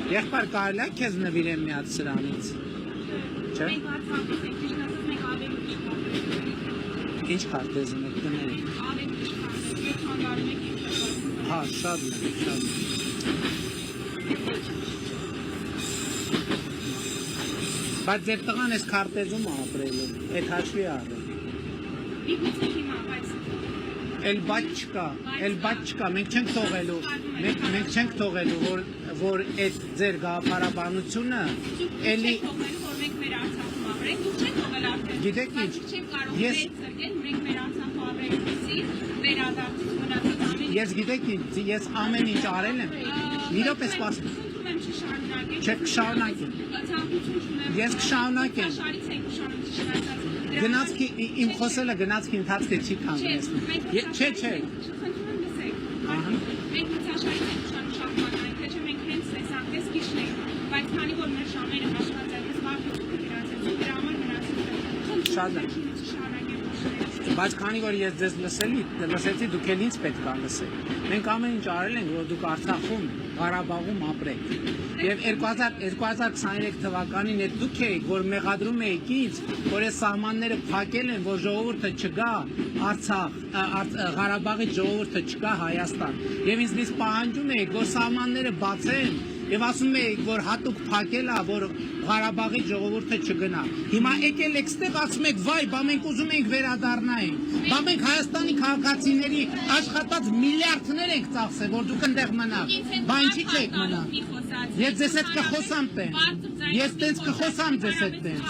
Եղբայր կարելի է քեզ նվիրեմ մի հատ սրանից։ Չէ՞։ Ինչ քարտեզն եք դնել։ Հա, շատ լավ, շատ լավ։ Բայց ձեր տղան էս քարտեզում է ապրելու, այդ հաշվի առել։ Էլ բաց չկա, մենք չենք թողելու, որ այդ ձեր գաղափարաբանությունը էլի գիտեք ինչ, ես գիտեք ինչ, ես ամեն ինչ արել եմ, մի րոպե սպասում, չեք կշարունակեմ, ես կշարունակեմ, գնացքի, իմ խոսելը գնացքի ընթացքը չի կանգնեցնում, չէ, մենք միցաշարից ենք շարունակում, թե չէ մենք հենց տեսանքես քիչն ենք, բայց քանի որ մեր ժամերը աշխատել ես մարդուց գրացել, դրա համար մնացել է։ Շատ է։ Բայց քանի որ ես ձեզ լսեցի, դուք էլ ինձ պետք է լսեք։ Մենք ամեն ինչ արել ենք, որ դուք Արցախում, Ղարաբաղում ապրեք։ Եվ 2023 թվականին այդ դուք եք, որ մեղադրում եք ինձ, որ այս սահմանները փակել են, որ ժողովուրդը չգա Արցախ, Ղարաբաղի ժողովուրդը չգա Հայաստան։ Եվ ինձնից պահանջում եք, որ սահմանները բացեն, եւ ասում եք, որ հատուկ փակել է, որ Ղարաբաղի ժողովուրդը չգնա։ Հիմա եկել եք ստեղ ասում եք, վայ, բա մենք ուզում ենք վերադառնայինք։ Բա մենք Հայաստանի քաղաքացիների աշխատած միլիարդներ ենք ծախսել, որ դուք այնտեղ մնաք։ Բա ինչի՞ չեք մնա։ Ես ձեզ հետ կխոսամ տենց։ Ես տենց կխոսամ ձեզ հետ տենց։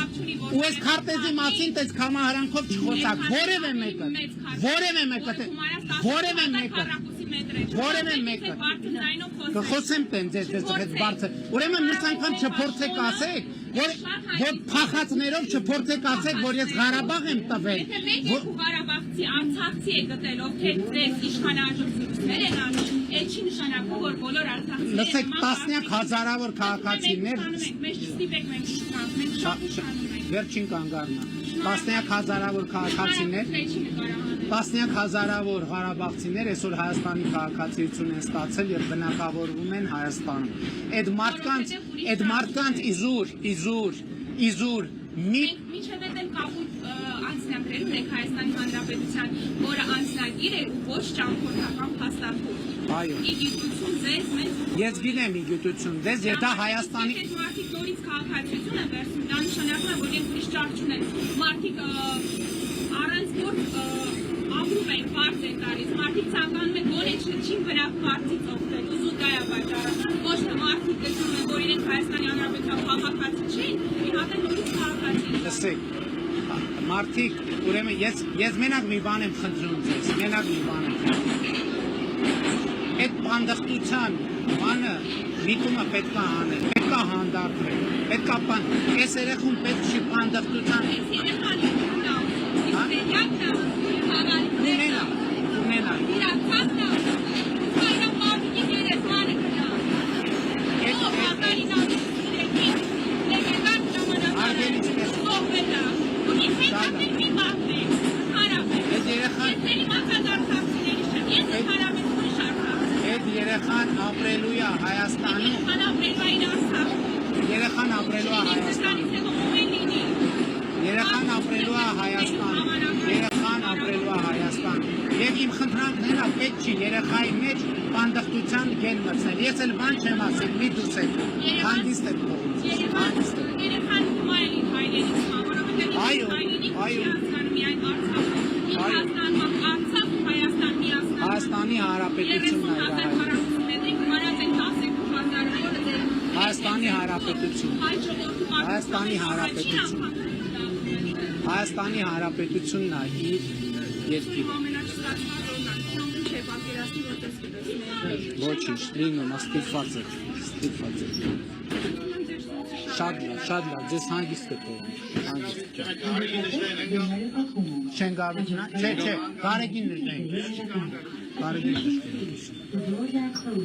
Ու այս քարտեզի մասին տենց կամահարանքով չխոսակ։ Որևէ մեկը կխոսեմ տենց ձեզ հետ բարձր։ Ուրեմն մյուս անգամ չփորձեք ասեք, որ փախածներով չփորձեք ասեք, որ ես Ղարաբաղ եմ տվել։ Եթե մեկ Ղարաբաղցի, Արցախցի եք գտել, ովքեր ձեր իշխանաճություններ են անում, այդ չի նշանակում, որ բոլոր արցախցիները լսեք, տասնյակ հազարավոր քաղաքացիներ մենք չստիպեք, մենք շատ իշխանում ենք։ Վերջին կանգառնա։ Տասնյակ հազարավոր քաղաքացիներ, տասնյակ հազարավոր ղարաբաղցիներ այսօր Հայաստանի քաղաքացիություն են ստացել եւ բնակավորվում են Հայաստանում։ Այդ մարդկանց իզուր Մինչև այդ էլ կապույտ անձնագրեր ունենք Հայաստանի Հանրապետության, որը անձնագիր է ու ոչ ճամփորդական փաստաթուղթ։ Այո։ Իգիտություն ձեզ մեզ։ Ես գիտեմ իգիտություն ձեզ եւ դա Հայաստանի մարդիկ նորից քաղաքացիություն են վերցնում, դա նշանակում է, որ իրենք ուրիշ ճարք չունեն։ Մարդիկ առանց գործ ապրում են, բարձ են տալիս, մարդիկ ցանկանում են գոնե չին բնավ բարձից օգտել, ուզում դա է պատճառը։ Ոչ թե մարդիկ գտնում են, որ իրենք Հայաստանի Հանրապետության քաղաքացի չեն, մի հատ են նորից քաղաքացի։ Լսեք, մարդիկ, ուրեմն ես մենակ մի բան եմ խնդրում ձեզ, այդ բանդախտության բանը միտումը պետք է անել, պետք է հանդարտվել, պետք է բան, այս երեխուն պետք չի բանդախտության երեխան ապրելու է Հայաստանում, երեխան ապրելու է Հայաստան, եւ իմ խնդրանքն է պետք չի երեխայի մեջ բանդախտության գեն մտցնել, ես էլ բան չեմ ասել, մի դուրս եք, հանգիստ եք փոխում, երեխան մայլին հայրենից մա, որովհետեւ Հայաստանի Հանրապետությունն է Հայաստանի Հանրապետությունն է իր երկիրը։ Ոչինչ, լինում, ստիպված եք։ Շատ լավ, ձեզ հանգիստ կթողում, Չեն գարուկ նա, չէ, գարեգին նշենք,